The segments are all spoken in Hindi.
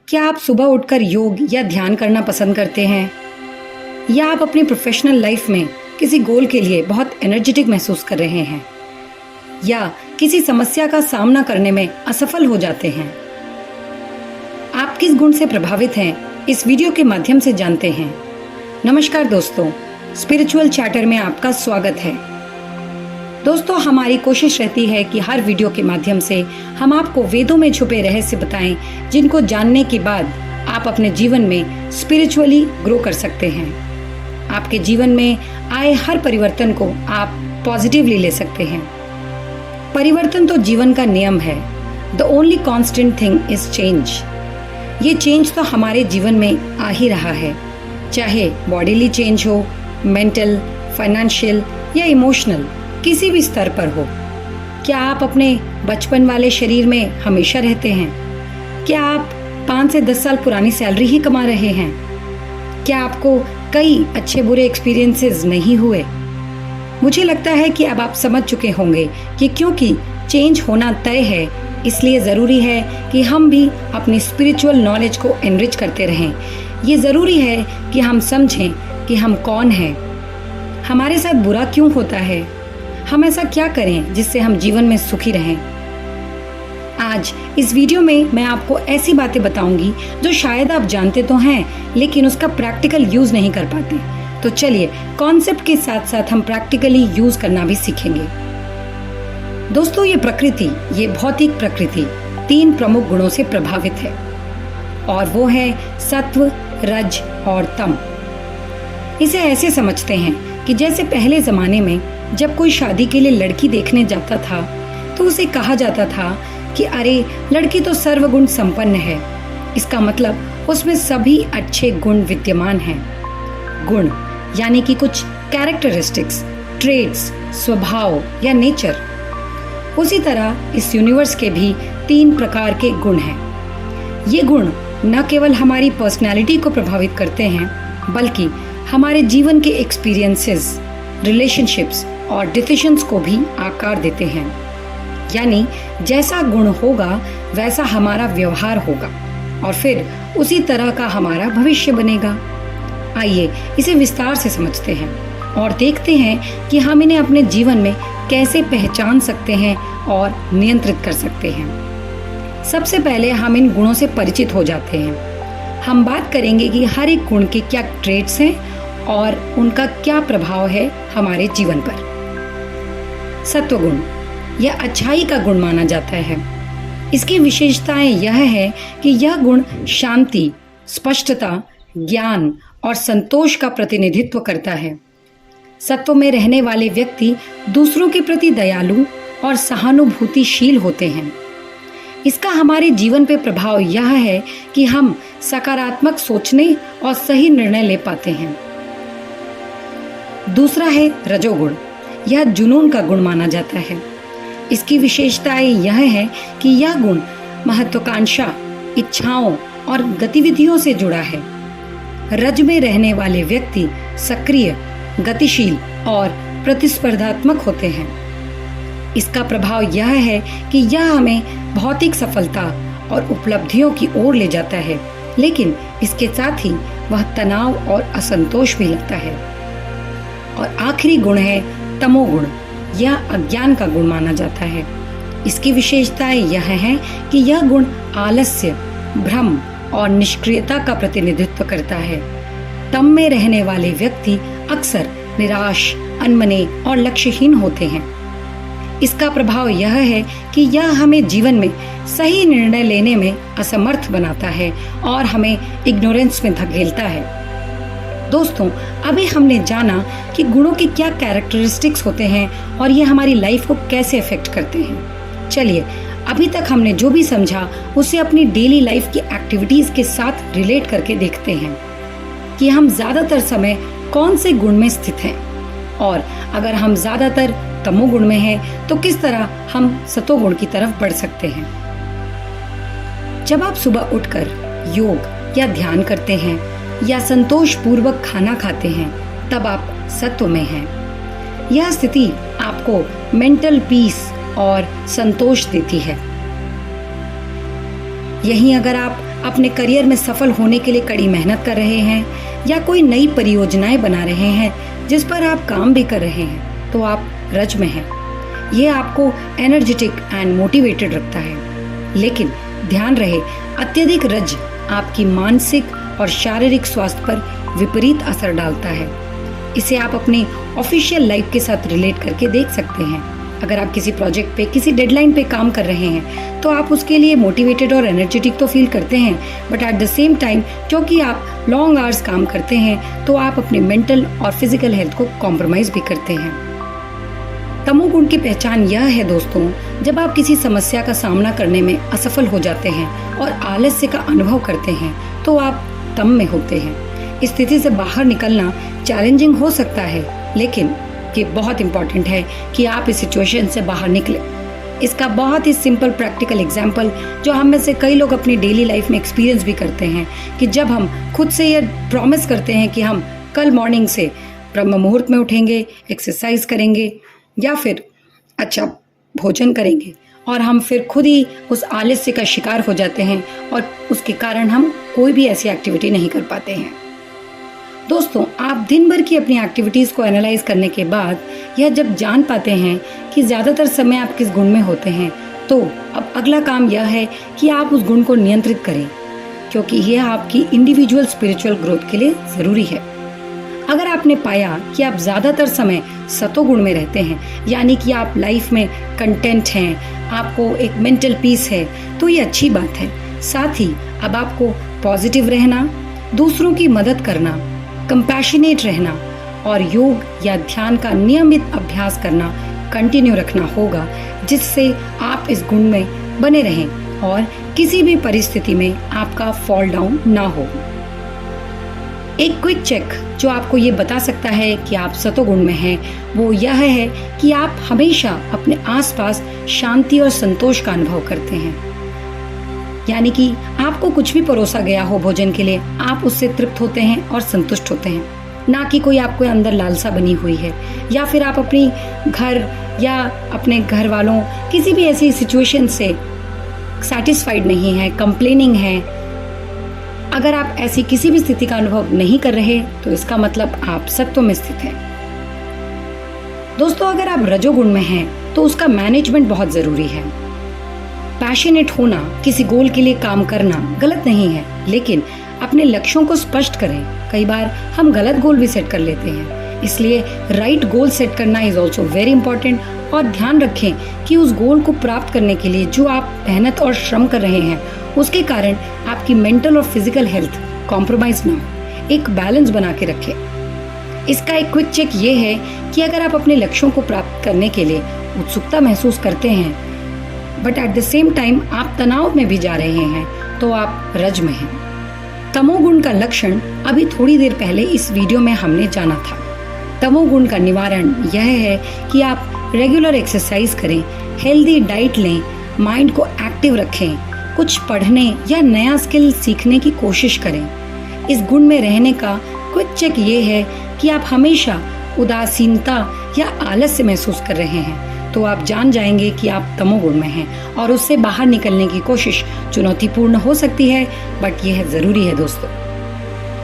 क्या आप सुबह उठकर योग या ध्यान करना पसंद करते हैं? या आप अपनी प्रोफेशनल लाइफ में किसी गोल के लिए बहुत एनर्जेटिक महसूस कर रहे हैं? या किसी समस्या का सामना करने में असफल हो जाते हैं? आप किस गुण से प्रभावित हैं, इस वीडियो के माध्यम से जानते हैं। नमस्कार दोस्तों, स्पिरिचुअल चैटर में आपका स्वागत है। दोस्तों, हमारी कोशिश रहती है कि हर वीडियो के माध्यम से हम आपको वेदों में छुपे रहस्य बताएं, जिनको जानने के बाद आप अपने जीवन में स्पिरिचुअली ग्रो कर सकते हैं। आपके जीवन में आए हर परिवर्तन को आप पॉजिटिवली ले सकते हैं। परिवर्तन तो जीवन का नियम है। The only constant thing is change. ये चेंज तो हमारे जीवन में आ ही रहा है, चाहे बॉडीली चेंज हो, मेंटल, फाइनेंशियल या इमोशनल, किसी भी स्तर पर हो। क्या आप अपने बचपन वाले शरीर में हमेशा रहते हैं? क्या आप 5 से 10 साल पुरानी सैलरी ही कमा रहे हैं? क्या आपको कई अच्छे बुरे एक्सपीरियंसेस नहीं हुए? मुझे लगता है कि अब आप समझ चुके होंगे कि क्योंकि चेंज होना तय है, इसलिए ज़रूरी है कि हम भी अपनी स्पिरिचुअल नॉलेज को एनरिच करते रहें। ये ज़रूरी है कि हम समझें कि हम कौन हैं, हमारे साथ बुरा क्यों होता है, हम ऐसा क्या करें जिससे हम जीवन में सुखी रहें। आज इस वीडियो में मैं आपको ऐसी बातें बताऊंगी जो शायद आप जानते तो हैं, लेकिन उसका प्रैक्टिकल यूज नहीं कर पाते। तो चलिए, कॉन्सेप्ट के साथ साथ हम प्रैक्टिकली यूज करना भी सीखेंगे। दोस्तों, ये भौतिक प्रकृति 3 प्रमुख गुणों से प्रभावित है, और वो है सत्व, रज और तम। इसे ऐसे समझते हैं कि जैसे पहले जमाने में जब कोई शादी के लिए लड़की देखने जाता था तो उसे कहा जाता था कि अरे, लड़की तो सर्वगुण संपन्न है। इसका मतलब उसमें सभी अच्छे गुण विद्यमान हैं। गुण यानी कि कुछ कैरेक्टरिस्टिक्स, ट्रेड्स, स्वभाव या नेचर। उसी तरह इस यूनिवर्स के भी 3 प्रकार के गुण हैं। ये गुण न केवल हमारी पर्सनैलिटी को प्रभावित करते हैं, बल्कि हमारे जीवन के एक्सपीरियंसेस, रिलेशनशिप्स और डिसीजंस को भी आकार देते हैं। यानी जैसा गुण होगा वैसा हमारा व्यवहार होगा, और फिर उसी तरह का हमारा भविष्य बनेगा। आइए इसे विस्तार से समझते हैं और देखते हैं कि हम इन्हें अपने जीवन में कैसे पहचान सकते हैं और नियंत्रित कर सकते हैं। सबसे पहले हम इन गुणों से परिचित हो जाते हैं। हम बात करेंगे कि हर एक गुण के क्या ट्रेट्स हैं और उनका क्या प्रभाव है हमारे जीवन पर। सत्वगुण यह अच्छाई का गुण माना जाता है। इसकी विशेषताएं यह है कि यह गुण शांति, स्पष्टता, ज्ञान और संतोष का प्रतिनिधित्व करता है। सत्व में रहने वाले व्यक्ति दूसरों के प्रति दयालु और सहानुभूतिशील होते हैं। इसका हमारे जीवन पे प्रभाव यह है कि हम सकारात्मक सोचने और सही निर्णय ले पाते हैं। दूसरा है रजोगुण। यह जुनून का गुण माना जाता है। इसकी विशेषताएं यह है कि यह गुण महत्वाकांक्षा, इच्छाओं और गतिविधियों से जुड़ा है। रज में रहने वाले व्यक्ति सक्रिय, गतिशील और प्रतिस्पर्धात्मक होते हैं। इसका प्रभाव यह है कि यह हमें भौतिक सफलता और उपलब्धियों की ओर ले जाता है, लेकिन इसके साथ ही वह तनाव और असंतोष भी लाता है। और आखिरी गुण है तमोगुण। यह अज्ञान का गुण माना जाता है। इसकी विशेषताएं यह है कि यह गुण आलस्य, भ्रम और निष्क्रियता का प्रतिनिधित्व करता है। तम में रहने वाले व्यक्ति अक्सर निराश, अनमने और लक्ष्यहीन होते हैं। इसका प्रभाव यह है कि यह हमें जीवन में सही निर्णय लेने में असमर्थ बनाता है और हमें इग्नोरेंस में धकेलता है। दोस्तों, अभी हमने जाना कि गुणों के क्या कैरेक्टरिस्टिक्स होते हैं और ये हमारी लाइफ को कैसे अफेक्ट करते हैं। चलिए, अभी तक हमने जो भी समझा उसे अपनी डेली लाइफ की एक्टिविटीज के साथ रिलेट करके देखते हैं कि हम ज्यादातर समय कौन से गुण में स्थित हैं, और अगर हम ज्यादातर तमोगुण में हैं तो किस तरह हम सतोगुण की तरफ बढ़ सकते हैं। जब आप सुबह उठकर योग या ध्यान करते हैं या संतोष पूर्वक खाना खाते हैं, तब आप सत्व में हैं। यह स्थिति आपको मेंटल पीस और संतोष देती है। यहीं अगर आप अपने करियर में सफल होने के लिए कड़ी मेहनत कर रहे हैं या कोई नई परियोजनाएं बना रहे हैं जिस पर आप काम भी कर रहे हैं, तो आप रज में हैं। ये आपको एनर्जेटिक एंड मोटिवेटेड रखता है। लेकिन ध्यान रहे, अत्यधिक रज आपकी मानसिक और शारीरिक स्वास्थ्य पर विपरीत असर डालता है। इसे आप अपनी ऑफिशियल लाइफ के साथ रिलेट करके देख सकते हैं। अगर आप किसी प्रोजेक्ट पे, किसी डेडलाइन पे काम कर रहे हैं तो आप उसके लिए मोटिवेटेड और एनर्जेटिक तो फील करते हैं, but at the same time क्योंकि आप लॉन्ग आवर्स काम करते हैं तो आप अपने मेंटल और फिजिकल हेल्थ को कॉम्प्रोमाइज भी करते हैं। तमोगुण की पहचान यह है दोस्तों, जब आप किसी समस्या का सामना करने में असफल हो जाते हैं और आलस्य का अनुभव करते हैं तो आप तम में होते हैं। इस स्थिति से बाहर निकलना चैलेंजिंग हो सकता है, लेकिन ये बहुत इंपॉर्टेंट है कि आप इस सिचुएशन से बाहर निकले। इसका बहुत ही सिंपल प्रैक्टिकल एग्जाम्पल जो हम में से कई लोग अपनी डेली लाइफ में एक्सपीरियंस भी करते हैं कि जब हम खुद से ये प्रॉमिस करते हैं कि हम कल मॉर्निंग से ब्रह्म मुहूर्त में उठेंगे, एक्सरसाइज करेंगे या फिर अच्छा भोजन करेंगे, और हम फिर खुद ही उस आलस्य का शिकार हो जाते हैं और उसके कारण हम कोई भी ऐसी एक्टिविटी नहीं कर पाते हैं। दोस्तों, आप दिन भर की अपनी एक्टिविटीज़ को एनालाइज करने के बाद यह जब जान पाते हैं कि ज़्यादातर समय आप किस गुण में होते हैं, तो अब अगला काम यह है कि आप उस गुण को नियंत्रित करें, क्योंकि यह आपकी इंडिविजुअल स्पिरिचुअल ग्रोथ के लिए ज़रूरी है। अगर आपने पाया कि आप ज़्यादातर समय सतोगुण में रहते हैं, यानी कि आप लाइफ में कंटेंट हैं, आपको एक मेंटल पीस है, तो ये अच्छी बात है। साथ ही अब आपको पॉजिटिव रहना, दूसरों की मदद करना, कंपैशनेट रहना और योग या ध्यान का नियमित अभ्यास करना कंटिन्यू रखना होगा, जिससे आप इस गुण में बने रहें और किसी भी परिस्थिति में आपका फॉल डाउन ना हो। एक क्विक चेक जो आपको ये बता सकता है कि आप सतोगुण में हैं, वो यह है कि आप हमेशा अपने आसपास शांति और संतोष का अनुभव करते हैं। यानी कि आपको कुछ भी परोसा गया हो भोजन के लिए, आप उससे तृप्त होते हैं और संतुष्ट होते हैं, ना कि कोई आपको अंदर लालसा बनी हुई है, या फिर आप अपनी घर या अपने घर वालों किसी भी ऐसी सिचुएशन से सैटिस्फाइड नहीं है, कंप्लेनिंग है। अगर आप ऐसी किसी भी स्थिति का अनुभव नहीं कर रहे तो इसका मतलब आप सत्व में स्थित हैं। दोस्तों, अगर आप रजोगुण में हैं तो उसका मैनेजमेंट बहुत जरूरी है। पैशनेट होना, किसी गोल के लिए काम करना गलत नहीं है, लेकिन अपने लक्ष्यों को स्पष्ट करें। कई बार हम गलत गोल भी सेट कर लेते हैं, इसलिए राइट गोल सेट करना इज ऑल्सो वेरी इंपॉर्टेंट। और ध्यान रखें कि उस गोल को प्राप्त करने के लिए जो आप मेहनत और श्रम कर रहे हैं, उसके कारण आपकी मेंटल और फिजिकल हेल्थ कॉम्प्रोमाइज ना हो। एक बैलेंस बना के रखें। इसका एक क्विक चेक ये है कि अगर आप अपने लक्ष्यों को प्राप्त करने के लिए उत्सुकता महसूस करते हैं, but at the same time आप तनाव में भी जा रहे हैं, तो आप रज में हैं। तमोगुण का लक्षण अभी थोड़ी देर पहले इस वीडियो में हमने जाना था। तमोगुण का निवारण यह है कि आप रेगुलर एक्सरसाइज करें, हेल्दी डाइट लें, माइंड को एक्टिव रखें, कुछ पढ़ने या नया स्किल सीखने की कोशिश करें। इस गुण में रहने का क्विक चेक ये है कि आप हमेशा उदासीनता या आलस्य महसूस कर रहे हैं, तो आप जान जाएंगे कि आप तमोगुण में हैं और उससे बाहर निकलने की कोशिश चुनौतीपूर्ण हो सकती है, बट यह जरूरी है।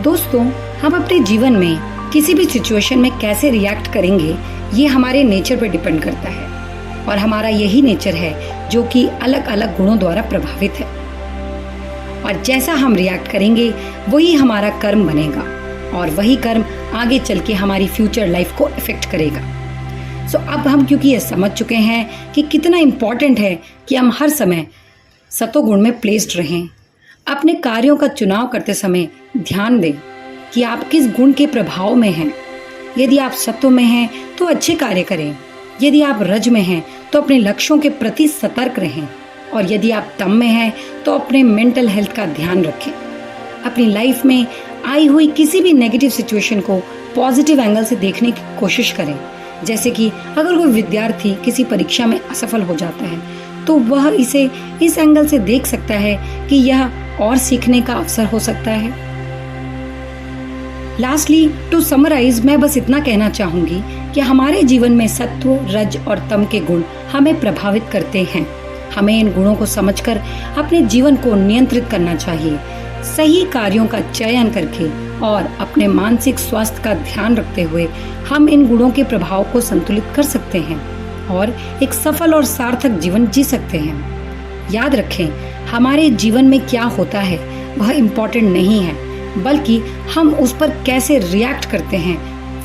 दोस्तों, हम अपने जीवन में किसी भी सिचुएशन में कैसे रिएक्ट करेंगे, ये हमारे नेचर पर डिपेंड करता है, और हमारा यही नेचर है जो कि अलग अलग गुणों द्वारा प्रभावित है। और जैसा हम रिएक्ट करेंगे वही हमारा कर्म बनेगा, और वही कर्म आगे चल के हमारी फ्यूचर लाइफ को इफेक्ट करेगा। अब हम क्योंकि ये समझ चुके हैं कि कितना इम्पोर्टेंट है कि हम हर समय सतोगुण में प्लेस्ड रहें, अपने कार्यों का चुनाव करते समय ध्यान दें कि आप किस गुण के प्रभाव में हैं। यदि आप सत्व में हैं तो अच्छे कार्य करें, यदि आप रज में हैं तो अपने लक्ष्यों के प्रति सतर्क रहें, और यदि आप तम में हैं तो अपने मेंटल हेल्थ का ध्यान रखें। अपनी लाइफ में आई हुई किसी भी नेगेटिव सिचुएशन को पॉजिटिव एंगल से देखने की कोशिश करें। जैसे कि अगर कोई विद्यार्थी किसी परीक्षा में असफल हो जाता है तो वह इसे इस एंगल से देख सकता है कि यह और सीखने का अवसर हो सकता है। लास्टली, टू समराइज, मैं बस इतना कहना चाहूंगी कि हमारे जीवन में सत्व, रज और तम के गुण हमें प्रभावित करते हैं। हमें इन गुणों को समझकर अपने जीवन को नियंत्रित करना चाहिए। सही कार्यों का चयन करके और अपने मानसिक स्वास्थ्य का ध्यान रखते हुए हम इन गुणों के प्रभाव को संतुलित कर सकते हैं और एक सफल और सार्थक जीवन जी सकते हैं। याद रखें, हमारे जीवन में क्या होता है वह इम्पोर्टेंट नहीं है, बल्कि हम उस पर कैसे रिएक्ट करते हैं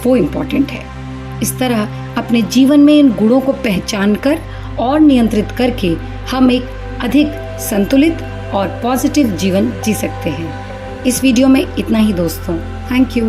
वो इम्पोर्टेंट है। इस तरह अपने जीवन में इन गुणों को पहचान कर और नियंत्रित करके हम एक अधिक संतुलित और पॉजिटिव जीवन जी सकते हैं। इस वीडियो में इतना ही दोस्तों। Thank you.